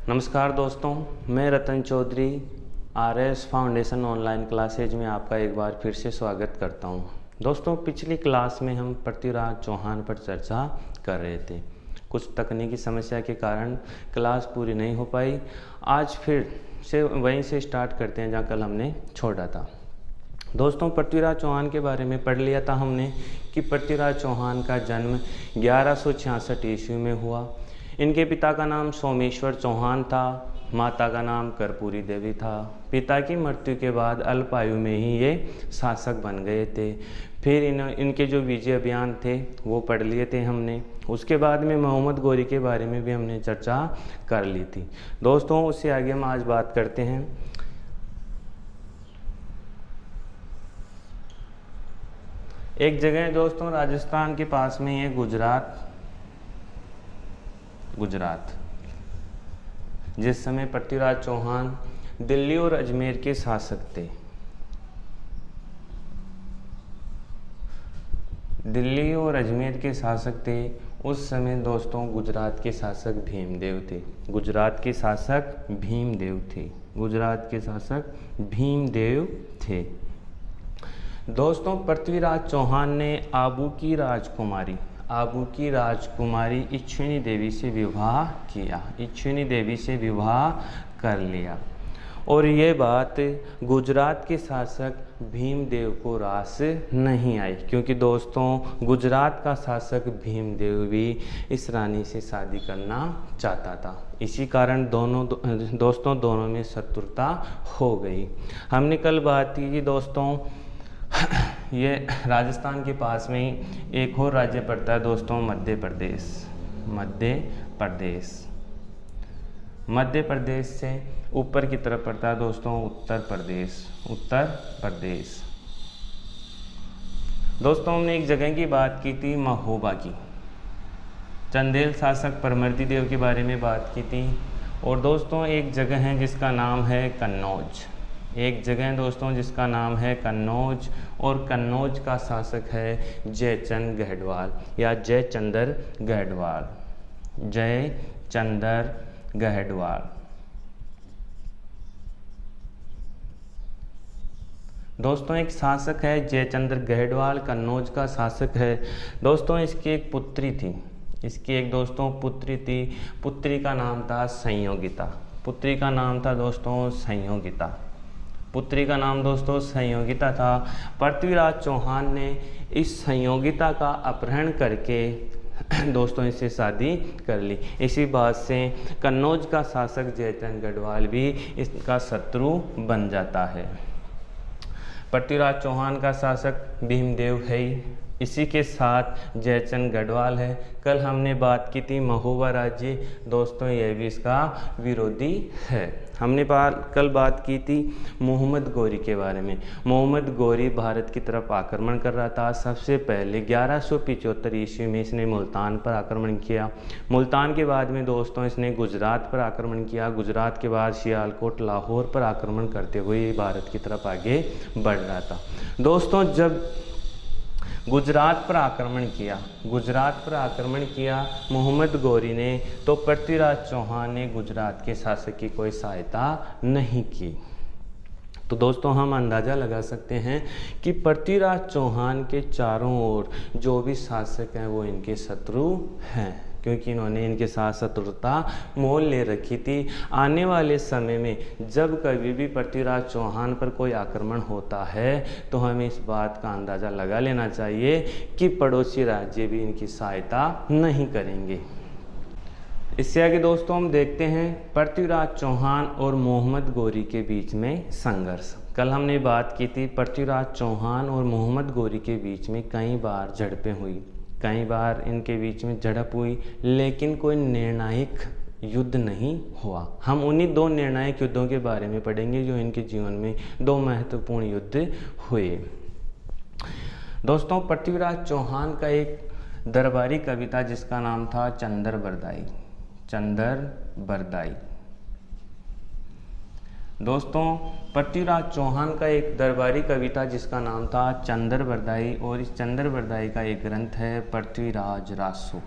नमस्कार दोस्तों, मैं Ratan Choudhary RS foundation online classes में आपका एक बार फिर से स्वागत करता हूं। दोस्तों, पिछली क्लास में हम पृथ्वीराज चौहान पर चर्चा कर रहे थे। कुछ तकनीकी समस्या के कारण क्लास पूरी नहीं हो पाई। आज फिर से वहीं से स्टार्ट करते हैं जहां कल हमने छोड़ा था। दोस्तों, पृथ्वीराज चौहान के बारे में पढ़ लिया था हमने कि पृथ्वीराज चौहान का जन्म 1166 ईस्वी में हुआ। इनके पिता का नाम सोमेश्वर चौहान था, माता का नाम कर्पूरी देवी था। पिता की मृत्यु के बाद अल्प आयु में ही ये शासक बन गए थे। फिर इनके जो विजय अभियान थे वो पढ़ लिए थे हमने। उसके बाद में मोहम्मद गौरी के बारे में भी हमने चर्चा कर ली थी। दोस्तों, उससे आगे हम आज बात करते हैं। एक जगह है दोस्तों राजस्थान के पास में है गुजरात। जिस समय पृथ्वीराज चौहान दिल्ली और अजमेर के शासक थे। दिल्ली और अजमेर के शासक थे उस समय दोस्तों गुजरात के शासक भीमदेव थे। गुजरात के शासक भीमदेव थे। दोस्तों, पृथ्वीराज चौहान ने आबू की राजकुमारी इच्छिनी देवी से विवाह किया, इच्छिनी देवी से विवाह कर लिया। और ये बात गुजरात के शासक भीमदेव को रास नहीं आई, क्योंकि दोस्तों गुजरात का शासक भीमदेव भी इस रानी से शादी करना चाहता था। इसी कारण दोनों में शत्रुता हो गई। हमने कल बात की कि दोस्तों ये राजस्थान के पास में ही एक और राज्य पड़ता है दोस्तों, मध्य प्रदेश से ऊपर की तरफ पड़ता है दोस्तों उत्तर प्रदेश। दोस्तों, हमने एक जगह की बात की थी महोबा की। चंदेल शासक परमर्दी देव के बारे में बात की थी। और दोस्तों एक जगह है जिसका नाम है कन्नौज। और कन्नौज का शासक है जयचंद्र गहडवाल। दोस्तों एक शासक है जयचंद्र गहडवाल, कन्नौज का शासक है। दोस्तों इसकी एक पुत्री थी, पुत्री का नाम था संयोगिता। पुत्री का नाम दोस्तों संयोगिता था। पृथ्वीराज चौहान ने इस संयोगिता का अपहरण करके दोस्तों इससे शादी कर ली। इसी बात से कन्नौज का शासक जयचंद्र गढ़वाल भी इसका शत्रु बन जाता है। पृथ्वीराज चौहान का शासक भीमदेव है ही, इसी के साथ जयचंद्र गढ़वाल है। कल हमने बात की थी महोबा राज्य, दोस्तों यह भी इसका विरोधी है। हमने कल बात की थी मोहम्मद गौरी के बारे में। मोहम्मद गौरी भारत की तरफ आक्रमण कर रहा था। सबसे पहले 1175 ईस्वी में इसने मुल्तान पर आक्रमण किया। मुल्तान के बाद में दोस्तों इसने गुजरात पर आक्रमण किया। गुजरात के बाद सियालकोट, लाहौर पर आक्रमण करते हुए भारत की तरफ आगे बढ़ रहा था। दोस्तों जब गुजरात पर आक्रमण किया मोहम्मद गौरी ने, तो पृथ्वीराज चौहान ने गुजरात के शासक की कोई सहायता नहीं की। तो दोस्तों हम अंदाज़ा लगा सकते हैं कि पृथ्वीराज चौहान के चारों ओर जो भी शासक हैं वो इनके शत्रु हैं, क्योंकि इन्होंने इनके साथ शत्रुता मोल ले रखी थी। आने वाले समय में जब कभी भी पृथ्वीराज चौहान पर कोई आक्रमण होता है तो हमें इस बात का अंदाज़ा लगा लेना चाहिए कि पड़ोसी राज्य भी इनकी सहायता नहीं करेंगे। इससे आगे दोस्तों हम देखते हैं पृथ्वीराज चौहान और मोहम्मद गौरी के बीच में संघर्ष। कल हमने बात की थी पृथ्वीराज चौहान और मोहम्मद गौरी के बीच में कई बार झड़पें हुई, कई बार इनके बीच में झड़प हुई, लेकिन कोई निर्णायक युद्ध नहीं हुआ। हम उन्हीं दो निर्णायक युद्धों के बारे में पढ़ेंगे जो इनके जीवन में दो महत्वपूर्ण युद्ध हुए। दोस्तों पृथ्वीराज चौहान का एक दरबारी कवि था जिसका नाम था चंदर बरदाई। दोस्तों पृथ्वीराज चौहान का एक दरबारी कवि था जिसका नाम था चंदर बरदाई, और इस चंदर बरदाई का एक ग्रंथ है पृथ्वीराज रासो।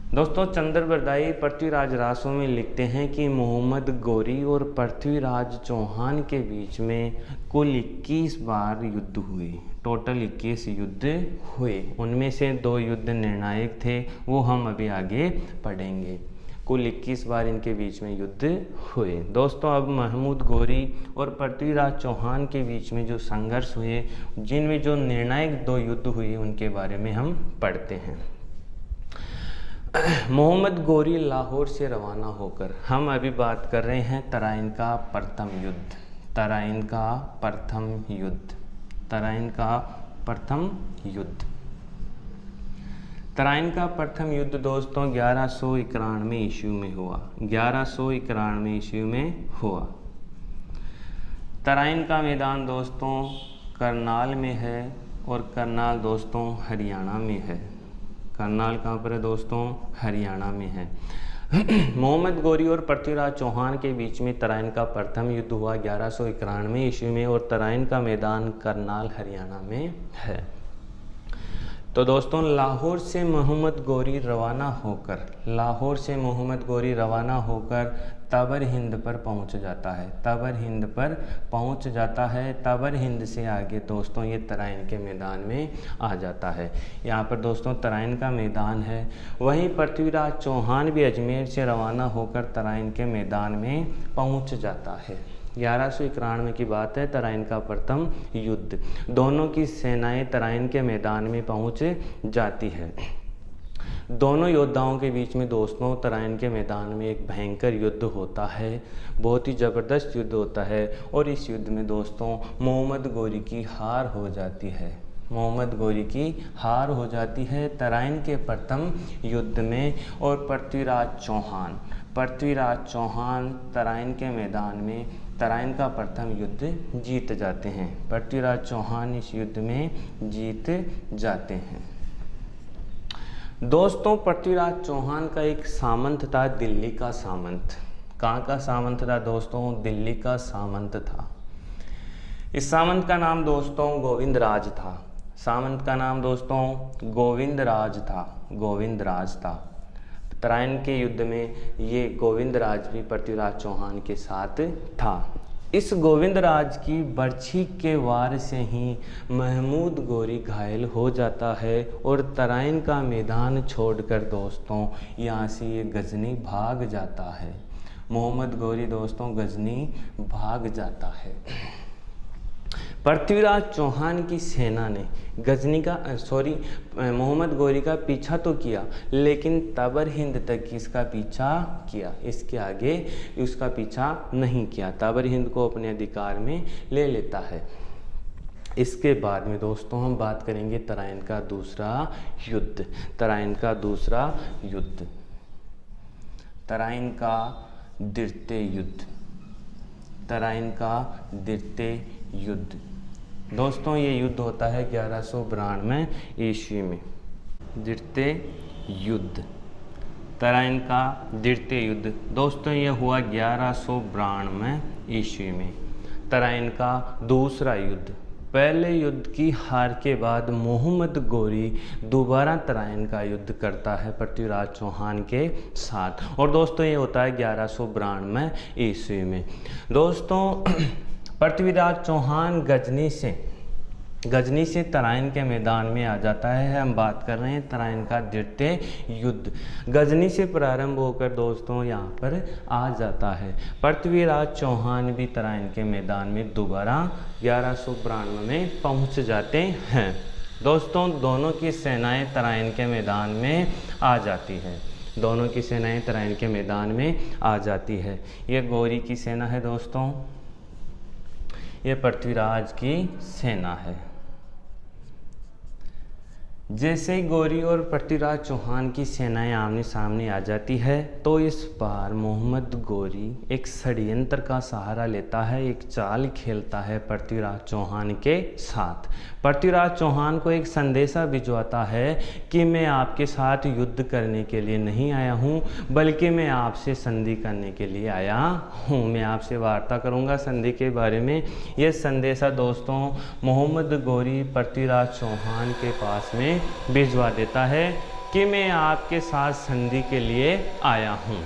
दोस्तों चंद्रबरदाई पृथ्वीराज रासो में लिखते हैं कि मोहम्मद गौरी और पृथ्वीराज चौहान के बीच में कुल 21 बार युद्ध हुए। टोटल 21 युद्ध हुए, उनमें से 2 युद्ध निर्णायक थे, वो हम अभी आगे पढ़ेंगे। कुल 21 बार इनके बीच में युद्ध हुए। दोस्तों अब महमूद गौरी और पृथ्वीराज चौहान के बीच में जो संघर्ष हुए, जिनमें जो निर्णायक 2 युद्ध हुए, उनके बारे में हम पढ़ते हैं। मोहम्मद गौरी लाहौर से रवाना होकर, हम अभी बात कर रहे हैं तराइन का प्रथम युद्ध। तराइन का प्रथम युद्ध, तराइन का प्रथम युद्ध। तराइन का प्रथम युद्ध दोस्तों 1191 ईस्वी में हुआ। 1191 ईस्वी में हुआ। तराइन का मैदान दोस्तों करनाल में है और करनाल दोस्तों हरियाणा में है। करनाल कहाँ पर है दोस्तों? हरियाणा में है। मोहम्मद गौरी और पृथ्वीराज चौहान के बीच में तराइन का प्रथम युद्ध हुआ 1191 ईस्वी में और तराइन का मैदान करनाल हरियाणा में है। तो दोस्तों लाहौर से मोहम्मद गौरी रवाना होकर, लाहौर से मोहम्मद गौरी रवाना होकर तबर हिंद पर पहुंच जाता है। तबर हिंद पर पहुंच जाता है। तबर हिंद से आगे दोस्तों ये तराइन के मैदान में आ जाता है। यहाँ पर दोस्तों तराइन का मैदान है। वहीं पृथ्वीराज चौहान भी अजमेर से रवाना होकर तराइन के मैदान में पहुंच जाता है। 1191 की बात है, तराइन का प्रथम युद्ध। दोनों की सेनाएं तराइन के मैदान में पहुंच जाती है। दोनों योद्धाओं के बीच में दोस्तों तराइन के मैदान में एक भयंकर युद्ध होता है, बहुत ही ज़बरदस्त युद्ध होता है। और इस युद्ध में दोस्तों मोहम्मद गौरी की हार हो जाती है। मोहम्मद गौरी की हार हो जाती है तराइन के प्रथम युद्ध में। और पृथ्वीराज चौहान तराइन के मैदान में तराइन का प्रथम युद्ध जीत जाते हैं। पृथ्वीराज चौहान इस युद्ध में जीत जाते हैं। दोस्तों पृथ्वीराज चौहान का एक सामंत था, दिल्ली का सामंत। कहाँ का सामंत था दोस्तों? दिल्ली का सामंत था। इस सामंत का नाम दोस्तों गोविंदराज था। सामंत का नाम दोस्तों गोविंदराज था। गोविंदराज था। तराइन के युद्ध में ये गोविंदराज भी पृथ्वीराज चौहान के साथ था। इस गोविंदराज की बर्छी के वार से ही महमूद गौरी घायल हो जाता है और तराइन का मैदान छोड़कर दोस्तों यहाँ से ये गजनी भाग जाता है। मोहम्मद गौरी दोस्तों गजनी भाग जाता है। पृथ्वीराज चौहान की सेना ने मोहम्मद गौरी का पीछा तो किया, लेकिन तबर हिंद तक इसका पीछा किया, इसके आगे उसका पीछा नहीं किया। तबर हिंद को अपने अधिकार में ले लेता है। इसके बाद में दोस्तों हम बात करेंगे तराइन का दूसरा युद्ध। तराइन का दूसरा युद्ध, तराइन का द्वितीय युद्ध। तराइन का द्वितीय युद्ध दोस्तों ये युद्ध होता है 1192 ईस्वी में। द्वितीय युद्ध, तराइन का द्वितीय युद्ध दोस्तों ये हुआ 1192 ईस्वी में। तराइन का दूसरा युद्ध, पहले युद्ध की हार के बाद मोहम्मद गौरी दोबारा तराइन का युद्ध करता है पृथ्वीराज चौहान के साथ। और दोस्तों ये होता है 1192 ईस्वी में। दोस्तों पृथ्वीराज चौहान गजनी से तराइन के मैदान में आ जाता है। हम बात कर रहे हैं तराइन का द्वितीय युद्ध। गजनी से प्रारंभ होकर दोस्तों यहाँ पर आ जाता है। पृथ्वीराज चौहान भी तराइन के मैदान में दोबारा 1192 में पहुँच जाते हैं। दोस्तों दोनों की सेनाएं तराइन के मैदान में आ जाती है। दोनों की सेनाएं तराइन के मैदान में आ जाती है। ये गौरी की सेना है दोस्तों, ये पृथ्वीराज की सेना है। जैसे ही गौरी और पृथ्वीराज चौहान की सेनाएं आमने सामने आ जाती है तो इस बार मोहम्मद गौरी एक षड्यंत्र का सहारा लेता है, एक चाल खेलता है पृथ्वीराज चौहान के साथ। पृथ्वीराज चौहान को एक संदेशा भिजवाता है कि मैं आपके साथ युद्ध करने के लिए नहीं आया हूँ, बल्कि मैं आपसे संधि करने के लिए आया हूँ। मैं आपसे वार्ता करूँगा संधि के बारे में। यह संदेशा दोस्तों मोहम्मद गौरी पृथ्वीराज चौहान के पास में भिजवा देता है कि मैं आपके साथ संधि के लिए आया हूँ।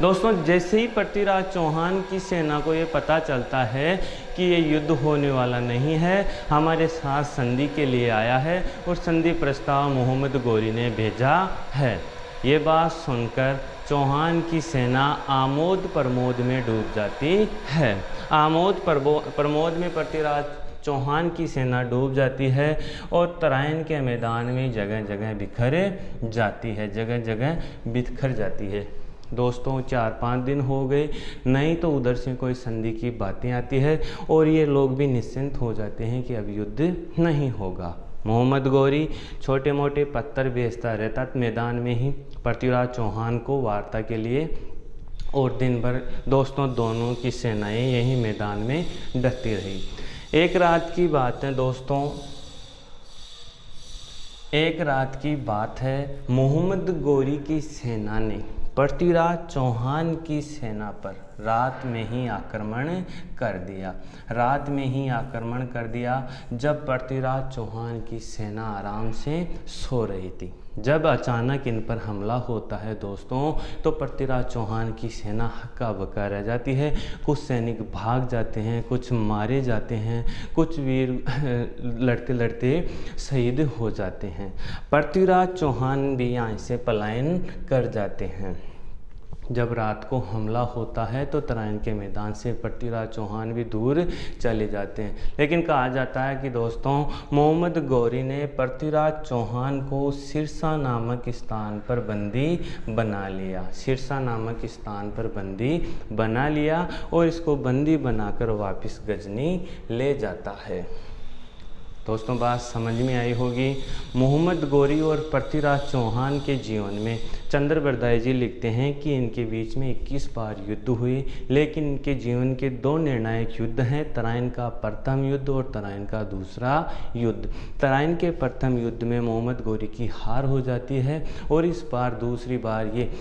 दोस्तों जैसे ही पृथ्वीराज चौहान की सेना को ये पता चलता है कि ये युद्ध होने वाला नहीं है, हमारे साथ संधि के लिए आया है और संधि प्रस्ताव मोहम्मद गोरी ने भेजा है, ये बात सुनकर चौहान की सेना आमोद प्रमोद में डूब जाती है। आमोद प्रमोद में पृथ्वीराज चौहान की सेना डूब जाती है और तराइन के मैदान में जगह जगह बिखर जाती है। दोस्तों 4-5 दिन हो गए, नहीं तो उधर से कोई संधि की बातें आती है और ये लोग भी निश्चिंत हो जाते हैं कि अब युद्ध नहीं होगा। मोहम्मद गोरी छोटे मोटे पत्थर बेचता रहता मैदान में ही पृथ्वीराज चौहान को वार्ता के लिए, और दिन भर दोस्तों दोनों की सेनाएं यही मैदान में डटती रही। एक रात की बात है दोस्तों, एक रात की बात है, मोहम्मद गोरी की सेना ने पृथ्वीराज चौहान की सेना पर रात में ही आक्रमण कर दिया। रात में ही आक्रमण कर दिया जब पृथ्वीराज चौहान की सेना आराम से सो रही थी। जब अचानक इन पर हमला होता है दोस्तों, तो पृथ्वीराज चौहान की सेना हक्का बक्का रह जाती है। कुछ सैनिक भाग जाते हैं, कुछ मारे जाते हैं, कुछ वीर लड़ते लड़ते शहीद हो जाते हैं। पृथ्वीराज चौहान भी यहाँ से पलायन कर जाते हैं। जब रात को हमला होता है तो तराइन के मैदान से पृथ्वीराज चौहान भी दूर चले जाते हैं। लेकिन कहा जाता है कि दोस्तों मोहम्मद गौरी ने पृथ्वीराज चौहान को सिरसा नामक स्थान पर बंदी बना लिया। सिरसा नामक स्थान पर बंदी बना लिया और इसको बंदी बनाकर वापस गजनी ले जाता है। दोस्तों बात समझ में आई होगी। मोहम्मद गोरी और पृथ्वीराज चौहान के जीवन में चंद्र बरदाई जी लिखते हैं कि इनके बीच में 21 बार युद्ध हुए, लेकिन इनके जीवन के 2 निर्णायक युद्ध हैं, तराइन का प्रथम युद्ध और तराइन का दूसरा युद्ध। तराइन के प्रथम युद्ध में मोहम्मद गोरी की हार हो जाती है और इस बार दूसरी बार ये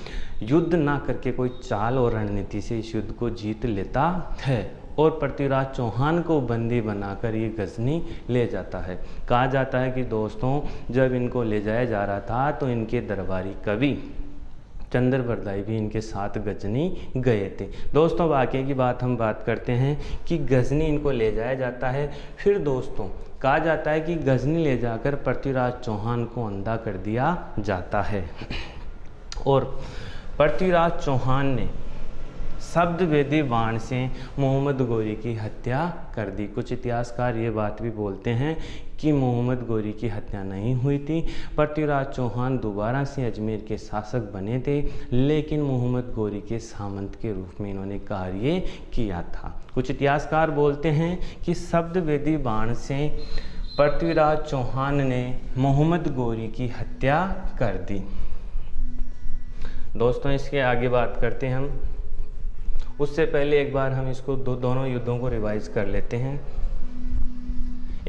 युद्ध ना करके कोई चाल और रणनीति से इस युद्ध को जीत लेता है और पृथ्वीराज चौहान को बंदी बनाकर ये गजनी ले जाता है। कहा जाता है कि दोस्तों जब इनको ले जाया जा रहा था तो इनके दरबारी कवि चंद्र बरदाई भी इनके साथ गजनी गए थे। दोस्तों वाकई की बात हम बात करते हैं कि गजनी इनको ले जाया जाता है। फिर दोस्तों कहा जाता है कि गजनी ले जाकर पृथ्वीराज चौहान को अंधा कर दिया जाता है और पृथ्वीराज चौहान ने शब्द वेदी बाण से मोहम्मद गोरी की हत्या कर दी। कुछ इतिहासकार ये बात भी बोलते हैं कि मोहम्मद गोरी की हत्या नहीं हुई थी। पृथ्वीराज चौहान दोबारा से अजमेर के शासक बने थे, लेकिन मोहम्मद गोरी के सामंत के रूप में इन्होंने कार्य किया था। कुछ इतिहासकार बोलते हैं कि शब्द वेदी बाण से पृथ्वीराज चौहान ने मोहम्मद गोरी की हत्या कर दी। दोस्तों इसके आगे बात करते हैं हम, उससे पहले एक बार हम इसको दोनों युद्धों को रिवाइज कर लेते हैं।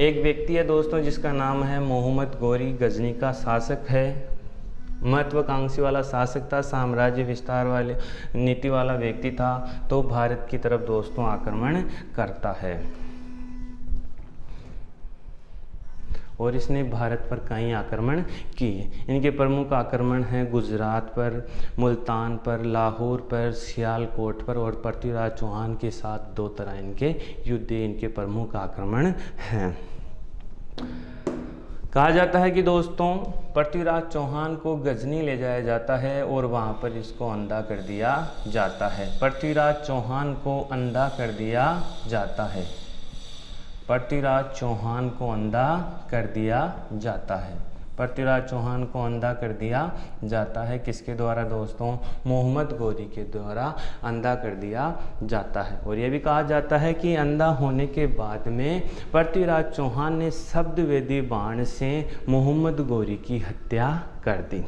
एक व्यक्ति है दोस्तों जिसका नाम है मोहम्मद गोरी, गजनी का शासक है, महत्वाकांक्षी वाला शासक था, साम्राज्य विस्तार वाले नीति वाला व्यक्ति था। तो भारत की तरफ दोस्तों आक्रमण करता है और इसने भारत पर कई आक्रमण किए। इनके प्रमुख आक्रमण हैं गुजरात पर, मुल्तान पर, लाहौर पर, सियालकोट पर और पृथ्वीराज चौहान के साथ 2 तराइन के युद्ध इनके प्रमुख आक्रमण हैं। कहा जाता है कि दोस्तों पृथ्वीराज चौहान को गजनी ले जाया जाता है और वहाँ पर इसको अंधा कर दिया जाता है। पृथ्वीराज चौहान को अंधा कर दिया जाता है। पृथ्वीराज चौहान को अंधा कर दिया जाता है। पृथ्वीराज चौहान को अंधा कर दिया जाता है। किसके द्वारा दोस्तों? मोहम्मद गोरी के द्वारा अंधा कर दिया जाता है। और यह भी कहा जाता है कि अंधा होने के बाद में पृथ्वीराज चौहान ने शब्द वेदी बाण से मोहम्मद गोरी की हत्या कर दी।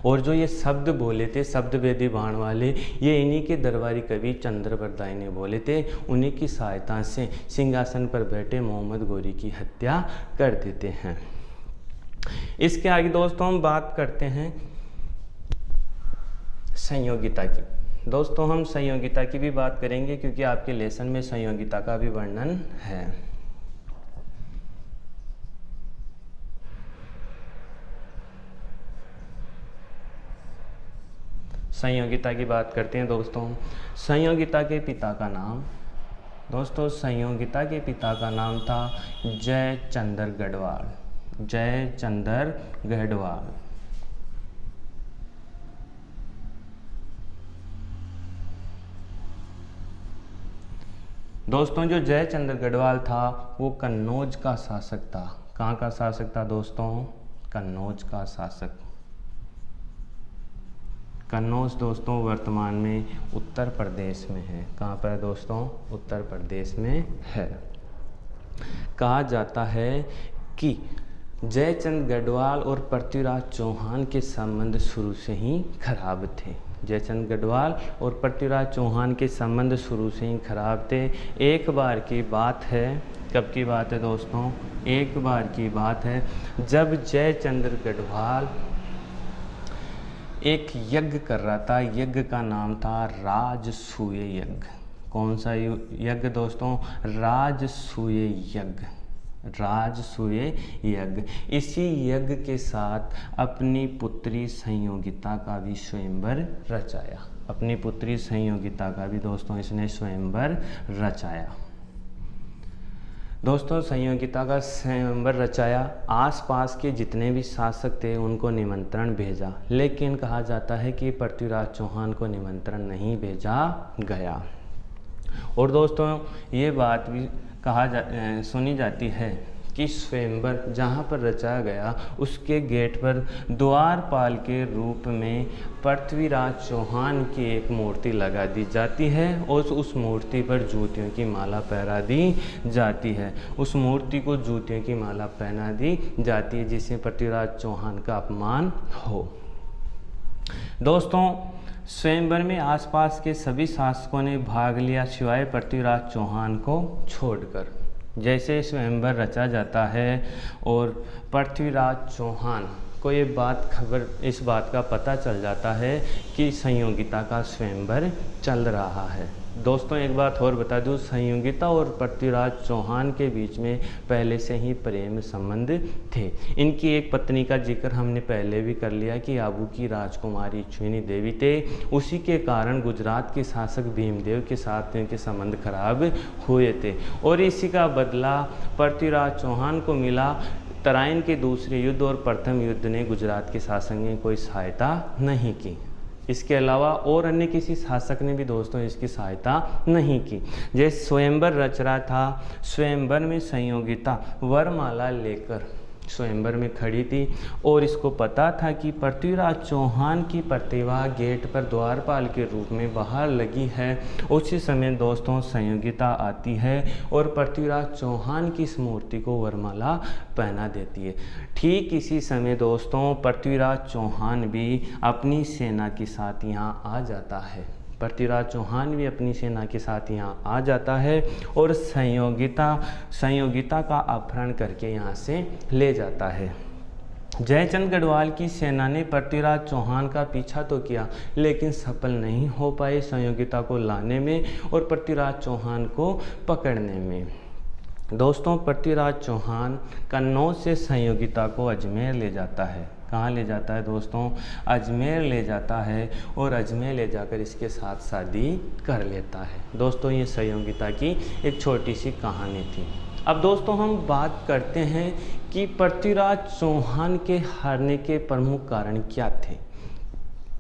और जो ये शब्द बोले थे शब्द वेदी बाण वाले, ये इन्हीं के दरबारी कवि चंद्र बरदाई ने बोले थे। उन्हीं की सहायता से सिंहासन पर बैठे मोहम्मद गोरी की हत्या कर देते हैं। इसके आगे दोस्तों हम बात करते हैं संयोगिता की। दोस्तों हम संयोगिता की भी बात करेंगे क्योंकि आपके लेसन में संयोगिता का भी वर्णन है। संयोगिता की बात करते हैं दोस्तों। संयोगिता के पिता का नाम, दोस्तों संयोगिता के पिता का नाम था जयचंद्र गढ़वाल। जयचंद्र गढ़वाल। दोस्तों जो जयचंद्र गढ़वाल था वो कन्नौज का शासक था। कहाँ का शासक था दोस्तों? कन्नौज का शासक। कन्नौज दोस्तों वर्तमान में उत्तर प्रदेश में है। कहाँ पर है दोस्तों? उत्तर प्रदेश में है। कहा जाता है कि जयचंद्र गढ़वाल और पृथ्वीराज चौहान के संबंध शुरू से ही खराब थे। जयचंद्र गढ़वाल और पृथ्वीराज चौहान के संबंध शुरू से ही खराब थे। एक बार की बात है, कब की बात है दोस्तों? एक बार की बात है जब जयचंद्र गढ़वाल एक यज्ञ कर रहा था। यज्ञ का नाम था राजसूय यज्ञ। कौन सा यज्ञ दोस्तों? राजसूय यज्ञ। राजसूय यज्ञ। इसी यज्ञ के साथ अपनी पुत्री संयोगिता का भी स्वयंवर रचाया। अपनी पुत्री संयोगिता का भी दोस्तों इसने स्वयंवर रचाया। दोस्तों संयोगिता का स्वयंवर रचाया। आसपास के जितने भी शासक थे उनको निमंत्रण भेजा, लेकिन कहा जाता है कि पृथ्वीराज चौहान को निमंत्रण नहीं भेजा गया। और दोस्तों ये बात भी सुनी जाती है कि स्वयंवर जहाँ पर रचाया गया उसके गेट पर द्वारपाल के रूप में पृथ्वीराज चौहान की एक मूर्ति लगा दी जाती है और उस मूर्ति पर जूतियों की माला पहना दी जाती है। उस मूर्ति को जूतियों की माला पहना दी जाती है जिससे पृथ्वीराज चौहान का अपमान हो। दोस्तों स्वयंवर में आसपास के सभी शासकों ने भाग लिया सिवाय पृथ्वीराज चौहान को छोड़कर। जैसे स्वयंवर रचा जाता है और पृथ्वीराज चौहान को ये इस बात का पता चल जाता है कि संयोगिता का स्वयंवर चल रहा है। दोस्तों एक बात और बता दूं, संयोगिता और पृथ्वीराज चौहान के बीच में पहले से ही प्रेम संबंध थे। इनकी एक पत्नी का जिक्र हमने पहले भी कर लिया कि आबू की राजकुमारी इच्छुनी देवी थे। उसी के कारण गुजरात के शासक भीमदेव के साथ इनके संबंध खराब हुए थे और इसी का बदला पृथ्वीराज चौहान को मिला। तराइन के दूसरे युद्ध और प्रथम युद्ध ने गुजरात के शासक ने कोई सहायता नहीं की। इसके अलावा और अन्य किसी शासक ने भी दोस्तों इसकी सहायता नहीं की। जैसे स्वयंवर रच रहा था, स्वयंवर में संयोगिता वरमाला लेकर स्वयंवर में खड़ी थी और इसको पता था कि पृथ्वीराज चौहान की प्रतिभा गेट पर द्वारपाल के रूप में बाहर लगी है। उसी समय दोस्तों संयोगिता आती है और पृथ्वीराज चौहान की इस मूर्ति को वरमाला पहना देती है। ठीक इसी समय दोस्तों पृथ्वीराज चौहान भी अपनी सेना के साथ यहाँ आ जाता है। पृथ्वीराज चौहान भी अपनी सेना के साथ यहाँ आ जाता है और संयोगिता का अपहरण करके यहाँ से ले जाता है। जयचंद्र गढ़वाल की सेना ने पृथ्वीराज चौहान का पीछा तो किया लेकिन सफल नहीं हो पाए संयोगिता को लाने में और पृथ्वीराज चौहान को पकड़ने में। दोस्तों पृथ्वीराज चौहान कन्नौज से संयोगिता को अजमेर ले जाता है। कहाँ ले जाता है दोस्तों? अजमेर ले जाता है और अजमेर ले जाकर इसके साथ शादी कर लेता है। दोस्तों ये संयोगिता की एक छोटी सी कहानी थी। अब दोस्तों हम बात करते हैं कि पृथ्वीराज चौहान के हारने के प्रमुख कारण क्या थे।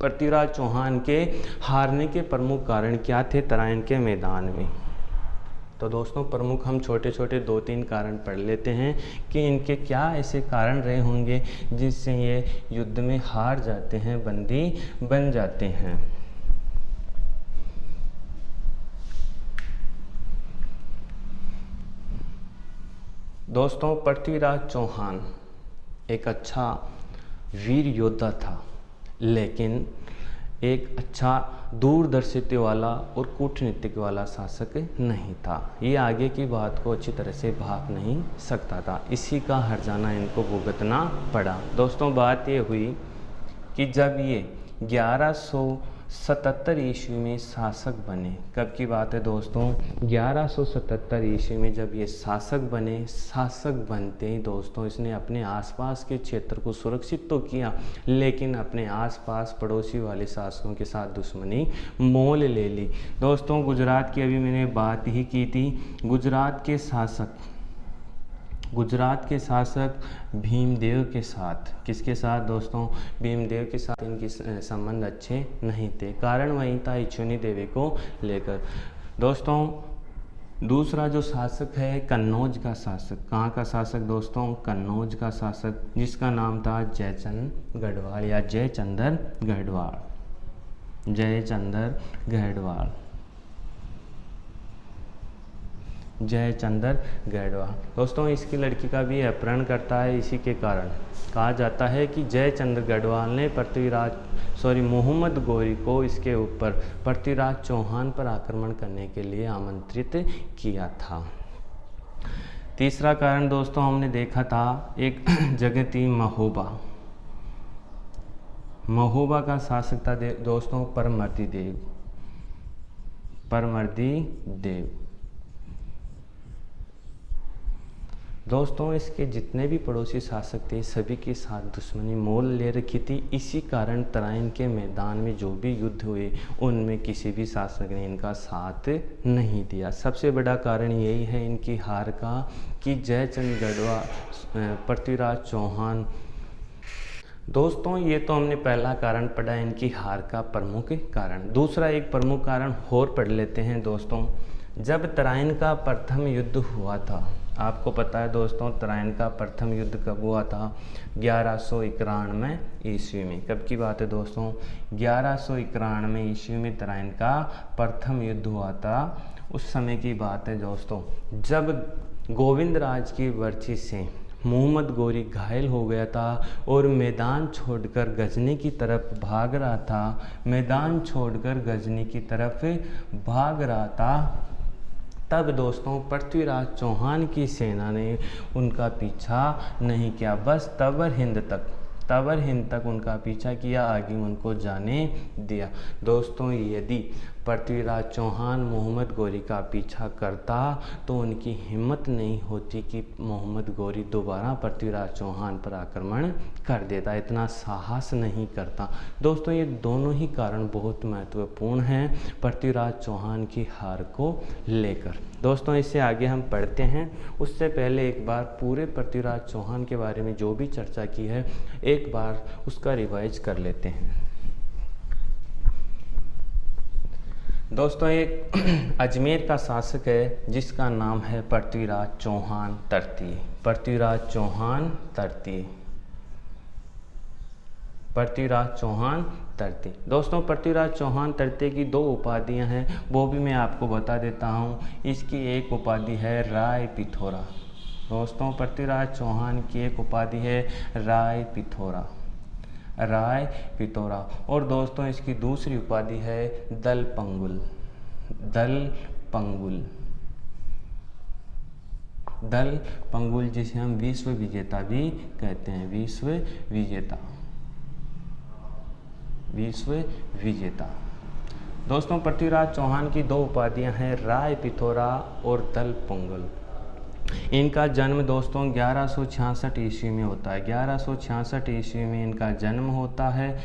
पृथ्वीराज चौहान के हारने के प्रमुख कारण क्या थे तराइन के मैदान में? तो दोस्तों प्रमुख हम छोटे छोटे 2-3 कारण पढ़ लेते हैं कि इनके क्या ऐसे कारण रहे होंगे जिससे ये युद्ध में हार जाते हैं, बंदी बन जाते हैं। दोस्तों पृथ्वीराज चौहान एक अच्छा वीर योद्धा था लेकिन एक अच्छा दूरदर्शिता वाला और कूटनीतिक वाला शासक नहीं था। ये आगे की बात को अच्छी तरह से भाप नहीं सकता था, इसी का हर्जाना इनको भुगतना पड़ा। दोस्तों बात ये हुई कि जब ये 1177 ईस्वी में शासक बने। कब की बात है दोस्तों? 1177 ईस्वी में जब ये शासक बने। शासक बनते ही दोस्तों इसने अपने आसपास के क्षेत्र को सुरक्षित तो किया, लेकिन अपने आसपास पड़ोसी वाले शासकों के साथ दुश्मनी मोल ले ली। दोस्तों गुजरात की अभी मैंने बात ही की थी। गुजरात के शासक भीमदेव के साथ, किसके साथ दोस्तों? भीमदेव के साथ इनके संबंध अच्छे नहीं थे। कारण वही था इच्छुनी देवी को लेकर। दोस्तों दूसरा जो शासक है कन्नौज का शासक। कहाँ का शासक दोस्तों? कन्नौज का शासक, जिसका नाम था जयचंद गढ़वाल या जयचंद्र गढ़वाल। जयचंद्र गढ़वाल। दोस्तों इसकी लड़की का भी अपहरण करता है। इसी के कारण कहा जाता है कि जयचंद्र गढ़वाल ने मोहम्मद गौरी को इसके ऊपर पृथ्वीराज चौहान पर आक्रमण करने के लिए आमंत्रित किया था। तीसरा कारण दोस्तों हमने देखा था, एक जगह थी महोबा का शासक था दोस्तों परमर्दी देव। दोस्तों इसके जितने भी पड़ोसी शासक थे सभी के साथ दुश्मनी मोल ले रखी थी। इसी कारण तराइन के मैदान में जो भी युद्ध हुए उनमें किसी भी शासक ने इनका साथ नहीं दिया। सबसे बड़ा कारण यही है इनकी हार का कि जयचंद गढ़वाल पृथ्वीराज चौहान। दोस्तों ये तो हमने पहला कारण पढ़ा इनकी हार का प्रमुख कारण। दूसरा एक प्रमुख कारण और पढ़ लेते हैं दोस्तों। जब तराइन का प्रथम युद्ध हुआ था, आपको पता है दोस्तों तराइन का प्रथम युद्ध कब हुआ था? 1191 ईस्वी में। कब की बात है दोस्तों? 1191 ईस्वी में तराइन का प्रथम युद्ध हुआ था। उस समय की बात है दोस्तों जब गोविंदराज की बर्छी से मोहम्मद गौरी घायल हो गया था और मैदान छोड़कर गजनी की तरफ भाग रहा था। तब दोस्तों पृथ्वीराज चौहान की सेना ने उनका पीछा नहीं किया, बस तवर हिंद तक उनका पीछा किया, आगे उनको जाने दिया। दोस्तों यदि पृथ्वीराज चौहान मोहम्मद गौरी का पीछा करता तो उनकी हिम्मत नहीं होती कि मोहम्मद गौरी दोबारा पृथ्वीराज चौहान पर आक्रमण कर देता, इतना साहस नहीं करता। दोस्तों ये दोनों ही कारण बहुत महत्वपूर्ण हैं पृथ्वीराज चौहान की हार को लेकर। दोस्तों इससे आगे हम पढ़ते हैं, उससे पहले एक बार पूरे पृथ्वीराज चौहान के बारे में जो भी चर्चा की है एक बार उसका रिवाइज कर लेते हैं। दोस्तों एक अजमेर का शासक है जिसका नाम है पृथ्वीराज चौहान तृतीय। दोस्तों पृथ्वीराज चौहान तृतीय की दो उपाधियां हैं, वो भी मैं आपको बता देता हूं। इसकी एक उपाधि है राय पिथौरा। दोस्तों पृथ्वीराज चौहान की एक उपाधि है राय पिथौरा और दोस्तों इसकी दूसरी उपाधि है दल पंगुल, जिसे हम विश्व विजेता भी कहते हैं। विश्व विजेता। दोस्तों पृथ्वीराज चौहान की दो उपाधियां हैं राय पिथौरा और दल पंगुल। इनका जन्म दोस्तों 1166 ईस्वी में होता है। 1166 ईस्वी में इनका जन्म होता है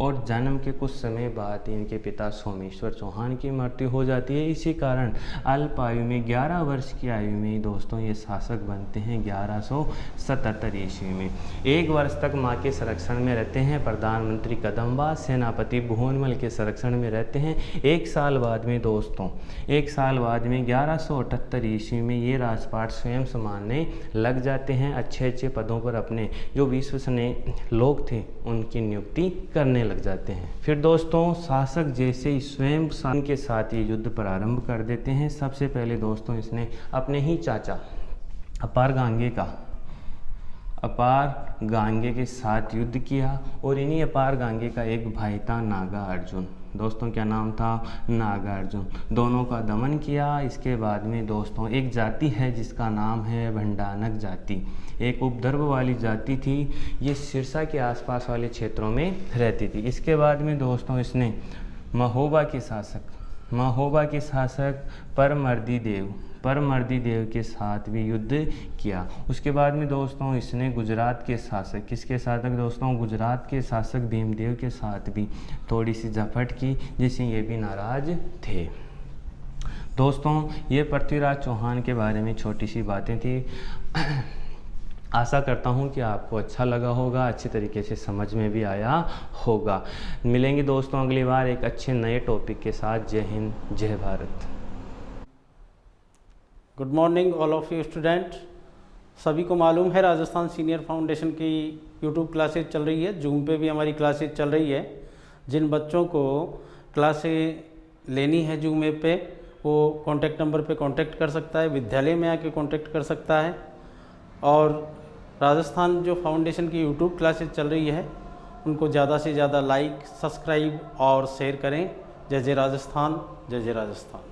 और जन्म के कुछ समय बाद इनके पिता सोमेश्वर चौहान की मृत्यु हो जाती है। इसी कारण अल्प आयु में 11 वर्ष की आयु में दोस्तों ये शासक बनते हैं 1177 ईस्वी में। 1 वर्ष तक माँ के संरक्षण में रहते हैं। प्रधानमंत्री कदम्बा सेनापति भुवनमल के संरक्षण में रहते हैं। 1 साल बाद में दोस्तों 1178 ईस्वी में ये राजपाट स्वयं संभालने लग जाते हैं। अच्छे पदों पर अपने जो विश्वसनीय लोग थे उनकी नियुक्ति करने लग जाते हैं। फिर दोस्तों शासक जैसे ही स्वयं के साथ ये युद्ध प्रारंभ कर देते हैं। सबसे पहले दोस्तों इसने अपने ही चाचा अपार गांगे के साथ युद्ध किया और इन्हीं अपार गांगे का एक भाई था नागा अर्जुन। दोस्तों क्या नाम था? नागा अर्जुन। दोनों का दमन किया। इसके बाद में दोस्तों एक जाति है जिसका नाम है भंडानक जाति, एक उपद्रव वाली जाति थी। ये सिरसा के आसपास वाले क्षेत्रों में रहती थी। इसके बाद में दोस्तों इसने महोबा के शासक परमर्दी देव के साथ भी युद्ध किया। उसके बाद में दोस्तों इसने गुजरात के शासक, किसके साथ दोस्तों, गुजरात के शासक भीमदेव के साथ भी थोड़ी सी झपट की, जिससे ये भी नाराज थे। दोस्तों ये पृथ्वीराज चौहान के बारे में छोटी सी बातें थी। आशा करता हूँ कि आपको अच्छा लगा होगा, अच्छे तरीके से समझ में भी आया होगा। मिलेंगे दोस्तों अगली बार एक अच्छे नए टॉपिक के साथ। जय हिंद, जय Bharat. Good morning all of you student. सभी को मालूम है राजस्थान सीनियर फाउंडेशन की यूट्यूब क्लासेज चल रही है, जूम पे भी हमारी क्लासेज चल रही है। जिन बच्चों को क्लासें लेनी है जूम ऐप पे, वो कॉन्टैक्ट नंबर पे कॉन्टैक्ट कर सकता है, विद्यालय में आके कॉन्टैक्ट कर सकता है। और राजस्थान जो फाउंडेशन की यूट्यूब क्लासेज चल रही है उनको ज़्यादा से ज़्यादा लाइक, सब्सक्राइब और शेयर करें। जय जय राजस्थान, जय जय राजस्थान।